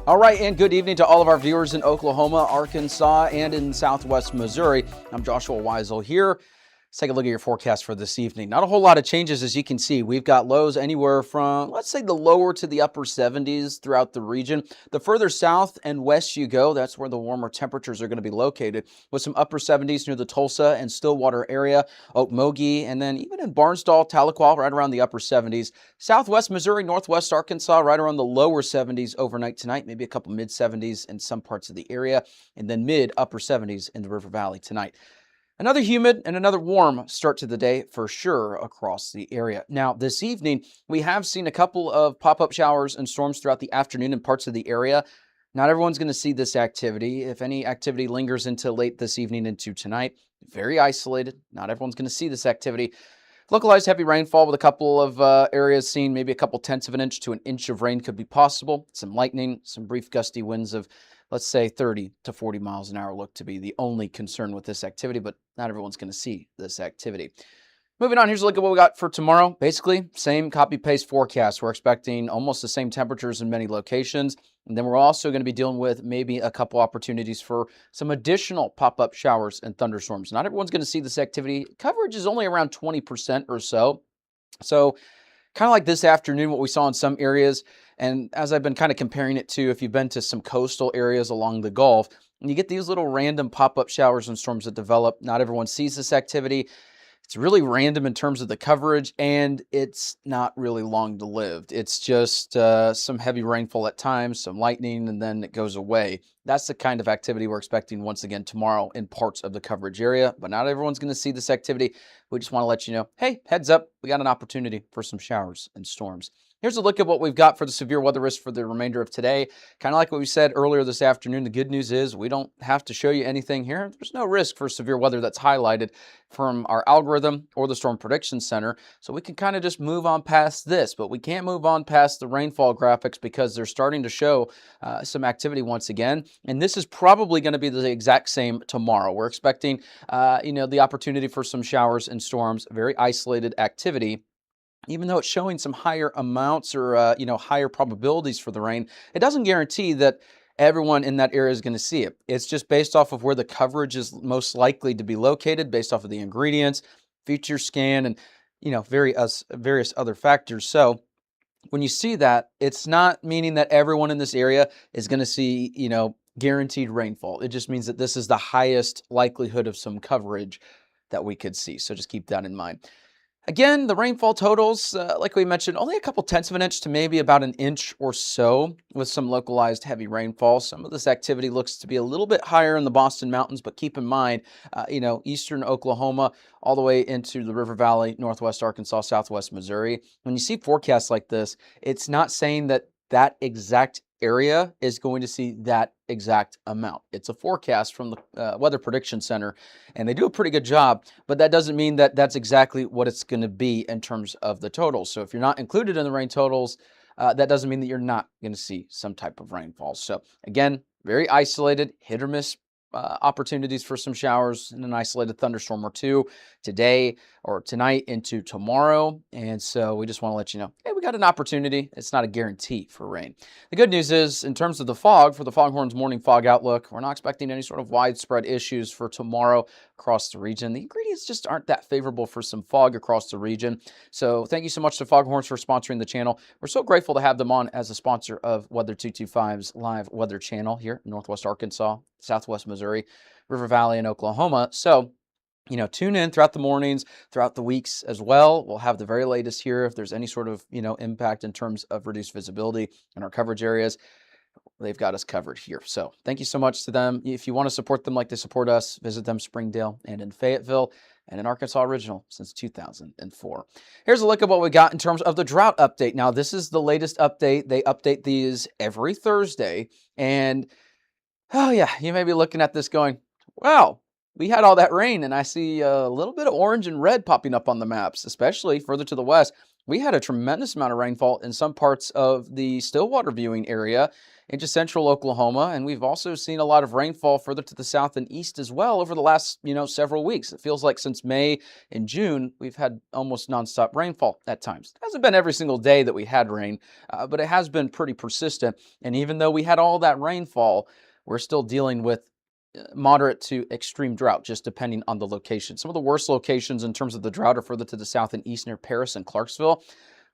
All right, and good evening to all of our viewers in Oklahoma, Arkansas, and in southwest Missouri. I'm Joshua Weisel here. Let's take a look at your forecast for this evening. Not a whole lot of changes, as you can see. We've got lows anywhere from, let's say, the lower to the upper 70s throughout the region. The further south and west you go, that's where the warmer temperatures are going to be located, with some upper 70s near the Tulsa and Stillwater area, Okmulgee, and then even in Barnsdall, Tahlequah, right around the upper 70s. Southwest Missouri, northwest Arkansas, right around the lower 70s overnight tonight, maybe a couple mid 70s in some parts of the area, and then mid upper 70s in the River Valley tonight. Another humid and another warm start to the day for sure across the area. Now, this evening, we have seen a couple of pop-up showers and storms throughout the afternoon in parts of the area. Not everyone's going to see this activity. If any activity lingers into late this evening into tonight, very isolated. Not everyone's going to see this activity. Localized heavy rainfall with a couple of areas seeing maybe a couple tenths of an inch to an inch of rain could be possible. Some lightning, some brief gusty winds of, let's say, 30 to 40 miles an hour look to be the only concern with this activity, but not everyone's going to see this activity. Moving on, here's a look at what we got for tomorrow. Basically, same copy-paste forecast. We're expecting almost the same temperatures in many locations. And then we're also going to be dealing with maybe a couple opportunities for some additional pop-up showers and thunderstorms. Not everyone's going to see this activity. Coverage is only around 20% or so. So kind of like this afternoon, what we saw in some areas, and as I've been kind of comparing it to if you've been to some coastal areas along the Gulf, and you get these little random pop-up showers and storms that develop. Not everyone sees this activity. It's really random in terms of the coverage, and it's not really long-lived. It's just some heavy rainfall at times, some lightning, and then it goes away. That's the kind of activity we're expecting once again tomorrow in parts of the coverage area, but not everyone's going to see this activity. We just want to let you know, hey, heads up, we got an opportunity for some showers and storms. Here's a look at what we've got for the severe weather risk for the remainder of today. Kind of like what we said earlier this afternoon, the good news is we don't have to show you anything here. There's no risk for severe weather that's highlighted from our algorithm or the Storm Prediction Center. So we can kind of just move on past this, but we can't move on past the rainfall graphics because they're starting to show some activity once again. And this is probably going to be the exact same tomorrow. We're expecting, the opportunity for some showers and storms, very isolated activity. Even though it's showing some higher amounts or, higher probabilities for the rain, it doesn't guarantee that everyone in that area is going to see it. It's just based off of where the coverage is most likely to be located, based off of the ingredients, feature scan, and, various other factors. So when you see that, it's not meaning that everyone in this area is going to see, guaranteed rainfall. It just means that this is the highest likelihood of some coverage that we could see. So just keep that in mind. Again, the rainfall totals, like we mentioned, only a couple tenths of an inch to maybe about an inch or so with some localized heavy rainfall. Some of this activity looks to be a little bit higher in the Boston Mountains, but keep in mind, eastern Oklahoma all the way into the River Valley, northwest Arkansas, southwest Missouri. When you see forecasts like this, it's not saying that that exact area is going to see that exact amount. It's a forecast from the Weather Prediction Center, and they do a pretty good job, but that doesn't mean that that's exactly what it's going to be in terms of the totals. So if you're not included in the rain totals, that doesn't mean that you're not going to see some type of rainfall. So again, very isolated, hit or miss opportunities for some showers and an isolated thunderstorm or two today or tonight into tomorrow. And so we just want to let you know, hey, we got an opportunity. It's not a guarantee for rain. The good news is, in terms of the fog, for the Foghorns morning fog outlook, we're not expecting any sort of widespread issues for tomorrow across the region. The ingredients just aren't that favorable for some fog across the region. So thank you so much to Foghorns for sponsoring the channel. We're so grateful to have them on as a sponsor of Weather 225's live weather channel here in Northwest Arkansas, Southwest Missouri, River Valley, and Oklahoma. So, tune in throughout the mornings, throughout the weeks as well. We'll have the very latest here. If there's any sort of, impact in terms of reduced visibility in our coverage areas, they've got us covered here. So thank you so much to them. If you want to support them like they support us, visit them Springdale and in Fayetteville, and an Arkansas original since 2004. Here's a look at what we got in terms of the drought update. Now, this is the latest update. They update these every Thursday. And, oh yeah, you may be looking at this going, wow, we had all that rain, and I see a little bit of orange and red popping up on the maps, especially further to the west. We had a tremendous amount of rainfall in some parts of the Stillwater viewing area into central Oklahoma, and we've also seen a lot of rainfall further to the south and east as well over the last, several weeks. It feels like since May and June, we've had almost nonstop rainfall at times. It hasn't been every single day that we had rain, but it has been pretty persistent. And even though we had all that rainfall, we're still dealing with moderate to extreme drought, just depending on the location. Some of the worst locations in terms of the drought are further to the south and east near Paris and Clarksville.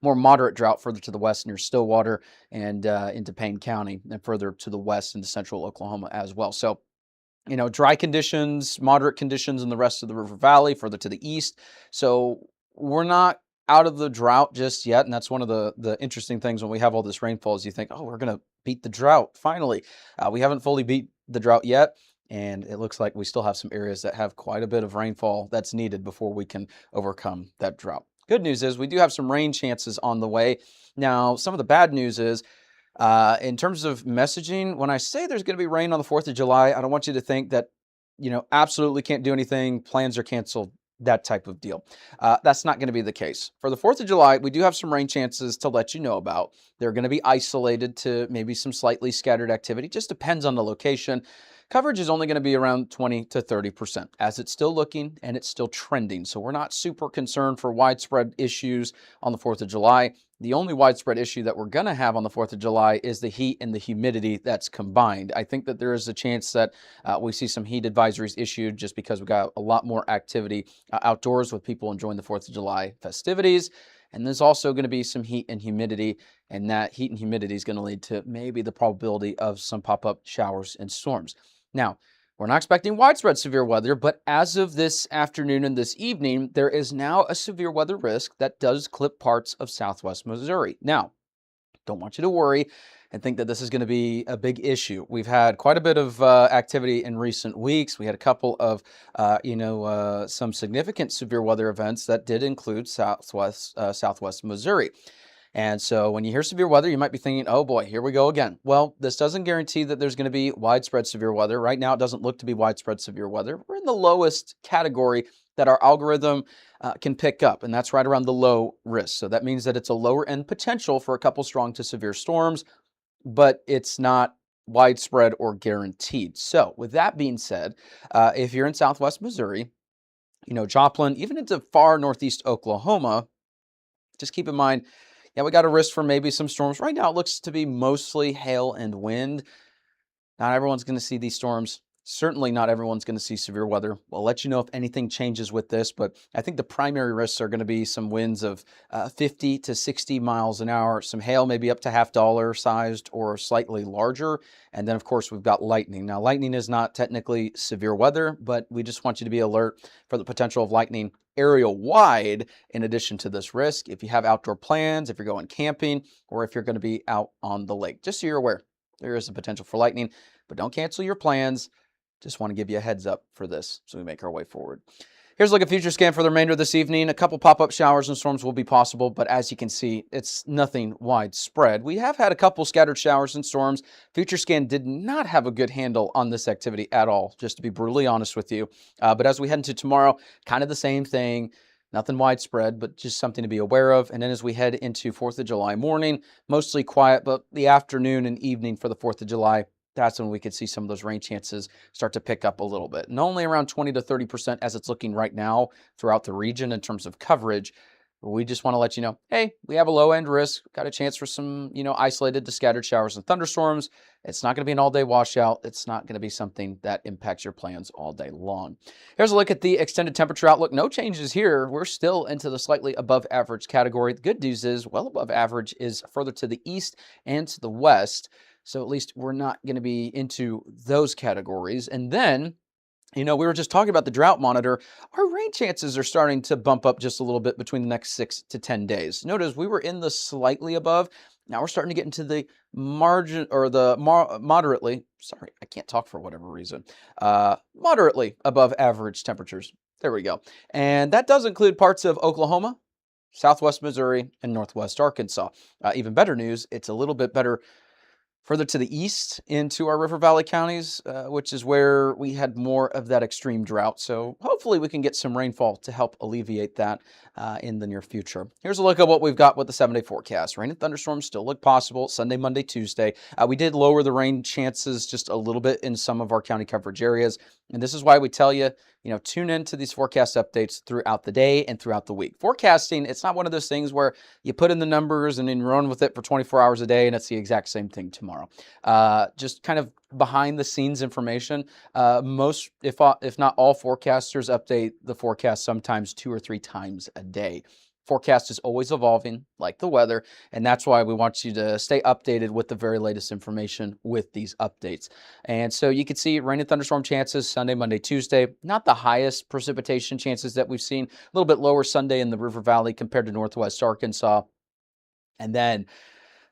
More moderate drought further to the west near Stillwater and into Payne County, and further to the west into central Oklahoma as well. So, dry conditions, moderate conditions in the rest of the River Valley, further to the east. So we're not out of the drought just yet. And that's one of the interesting things when we have all this rainfall is you think, oh, we're going to beat the drought finally. We haven't fully beat the drought yet. And it looks like we still have some areas that have quite a bit of rainfall that's needed before we can overcome that drought. Good news is we do have some rain chances on the way. Now, some of the bad news is in terms of messaging, when I say there's going to be rain on the 4th of July, I don't want you to think that, absolutely can't do anything, plans are canceled, that type of deal. That's not going to be the case. For the 4th of July, we do have some rain chances to let you know about. They're going to be isolated to maybe some slightly scattered activity. Just depends on the location. Coverage is only going to be around 20 to 30% as it's still looking and it's still trending. So we're not super concerned for widespread issues on the 4th of July. The only widespread issue that we're going to have on the 4th of July is the heat and the humidity that's combined. I think that there is a chance that we see some heat advisories issued just because we've got a lot more activity outdoors with people enjoying the 4th of July festivities. And there's also going to be some heat and humidity, and that heat and humidity is going to lead to maybe the probability of some pop-up showers and storms. Now, we're not expecting widespread severe weather, but as of this afternoon and this evening, there is now a severe weather risk that does clip parts of southwest Missouri. Now, don't want you to worry and think that this is going to be a big issue. We've had quite a bit of activity in recent weeks. We had a couple of, some significant severe weather events that did include southwest Missouri. And so when you hear severe weather, you might be thinking, oh boy, here we go again. Well, this doesn't guarantee that there's going to be widespread severe weather. Right now, it doesn't look to be widespread severe weather. We're in the lowest category that our algorithm can pick up, and that's right around the low risk. So that means that it's a lower end potential for a couple strong to severe storms, but it's not widespread or guaranteed. So with that being said, if you're in southwest Missouri, Joplin, even into far northeast Oklahoma, just keep in mind, yeah, we got a risk for maybe some storms. Right now, it looks to be mostly hail and wind. Not everyone's going to see these storms. Certainly not everyone's going to see severe weather. We'll let you know if anything changes with this, but I think the primary risks are going to be some winds of 50 to 60 miles an hour, some hail maybe up to $half sized or slightly larger, and then of course we've got lightning. Now lightning is not technically severe weather, but we just want you to be alert for the potential of lightning area-wide in addition to this risk. If you have outdoor plans, if you're going camping, or if you're going to be out on the lake, just so you're aware, there is a potential for lightning, but don't cancel your plans. Just want to give you a heads up for this so we make our way forward. Here's a look at future scan for the remainder of this evening. A couple pop-up showers and storms will be possible, but as you can see, it's nothing widespread. We have had a couple scattered showers and storms. Future scan did not have a good handle on this activity at all, just to be brutally honest with you. But as we head into tomorrow, kind of the same thing. Nothing widespread, but just something to be aware of. And then as we head into 4th of July morning, mostly quiet, but the afternoon and evening for the 4th of July, that's when we could see some of those rain chances start to pick up a little bit. And only around 20 to 30% as it's looking right now throughout the region in terms of coverage. We just want to let you know, hey, we have a low end risk, got a chance for some, isolated to scattered showers and thunderstorms. It's not going to be an all day washout. It's not going to be something that impacts your plans all day long. Here's a look at the extended temperature outlook. No changes here. We're still into the slightly above average category. The good news is well above average is further to the east and to the west. So at least we're not going to be into those categories. And then, we were just talking about the drought monitor. Our rain chances are starting to bump up just a little bit between the next 6 to 10 days. Notice we were in the slightly above. Now we're starting to get into the margin or the moderately, sorry, I can't talk for whatever reason, moderately above average temperatures. There we go. And that does include parts of Oklahoma, southwest Missouri, and northwest Arkansas. Even better news, it's a little bit better further to the east into our River Valley counties, which is where we had more of that extreme drought. So hopefully we can get some rainfall to help alleviate that in the near future. Here's a look at what we've got with the 7-day forecast. Rain and thunderstorms still look possible Sunday, Monday, Tuesday. We did lower the rain chances just a little bit in some of our county coverage areas. And this is why we tell you, tune into these forecast updates throughout the day and throughout the week. Forecasting, it's not one of those things where you put in the numbers and then run with it for 24 hours a day and it's the exact same thing tomorrow. Just kind of behind the scenes information. Most, if not all, forecasters update the forecast sometimes 2 or 3 times a day. Forecast is always evolving, like the weather, and that's why we want you to stay updated with the very latest information with these updates. And so you can see rain and thunderstorm chances Sunday, Monday, Tuesday. Not the highest precipitation chances that we've seen. A little bit lower Sunday in the River Valley compared to Northwest Arkansas. And then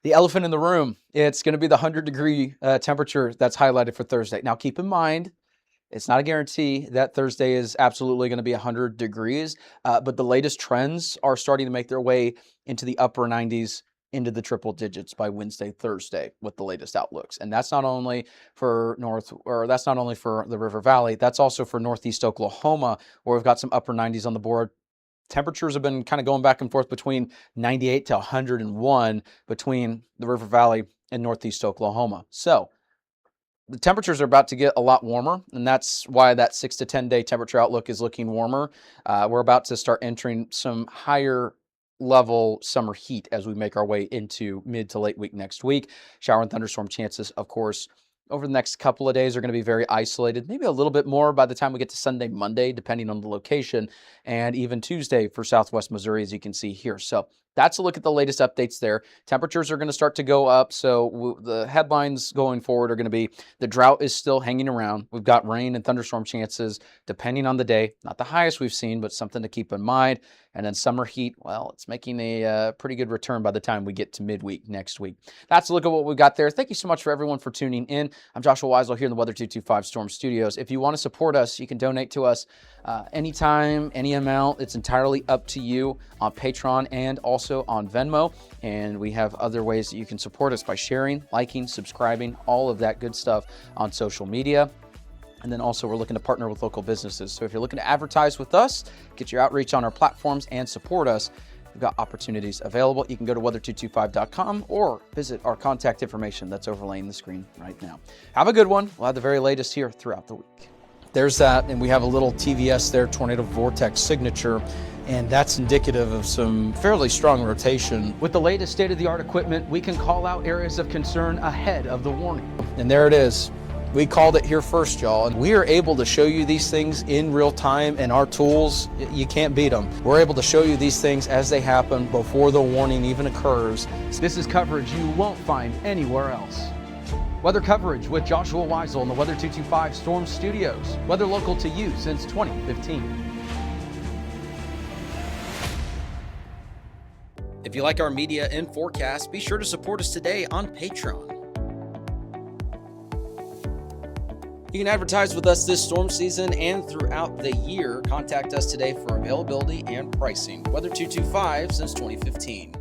the elephant in the room, it's going to be the 100-degree temperature that's highlighted for Thursday. Now, keep in mind, it's not a guarantee that Thursday is absolutely going to be 100 degrees, but the latest trends are starting to make their way into the upper 90s, into the triple digits by Wednesday, Thursday with the latest outlooks. And that's not only for the River Valley, that's also for Northeast Oklahoma, where we've got some upper 90s on the board. Temperatures have been kind of going back and forth between 98 to 101 between the River Valley and Northeast Oklahoma. So the temperatures are about to get a lot warmer, and that's why that 6 to 10 day temperature outlook is looking warmer. We're about to start entering some higher level summer heat as we make our way into mid to late week next week. Shower and thunderstorm chances, of course, over the next couple of days are going to be very isolated, maybe a little bit more by the time we get to Sunday, Monday, depending on the location, and even Tuesday for Southwest Missouri, as you can see here. So that's a look at the latest updates there. Temperatures are going to start to go up. So the headlines going forward are going to be the drought is still hanging around. We've got rain and thunderstorm chances depending on the day. Not the highest we've seen, but something to keep in mind. And then summer heat, well, it's making a pretty good return by the time we get to midweek next week. That's a look at what we've got there. Thank you so much for everyone for tuning in. I'm Joshua Weisel here in the Weather 225 Storm Studios. If you want to support us, you can donate to us anytime, any amount. It's entirely up to you on Patreon and also on Venmo. And we have other ways that you can support us by sharing, liking, subscribing, all of that good stuff on social media. And then also we're looking to partner with local businesses. So if you're looking to advertise with us, get your outreach on our platforms and support us, we've got opportunities available. You can go to weather225.com or visit our contact information that's overlaying the screen right now. Have a good one. We'll have the very latest here throughout the week. There's that, and we have a little TVS there, tornado vortex signature, and that's indicative of some fairly strong rotation. With the latest state-of-the-art equipment, we can call out areas of concern ahead of the warning. And there it is. We called it here first, y'all, and we are able to show you these things in real time, and our tools, you can't beat them. We're able to show you these things as they happen before the warning even occurs. This is coverage you won't find anywhere else. Weather coverage with Joshua Weisel in the Weather 225 Storm Studios. Weather local to you since 2015. If you like our media and forecast, be sure to support us today on Patreon. You can advertise with us this storm season and throughout the year. Contact us today for availability and pricing. Weather 225 since 2015.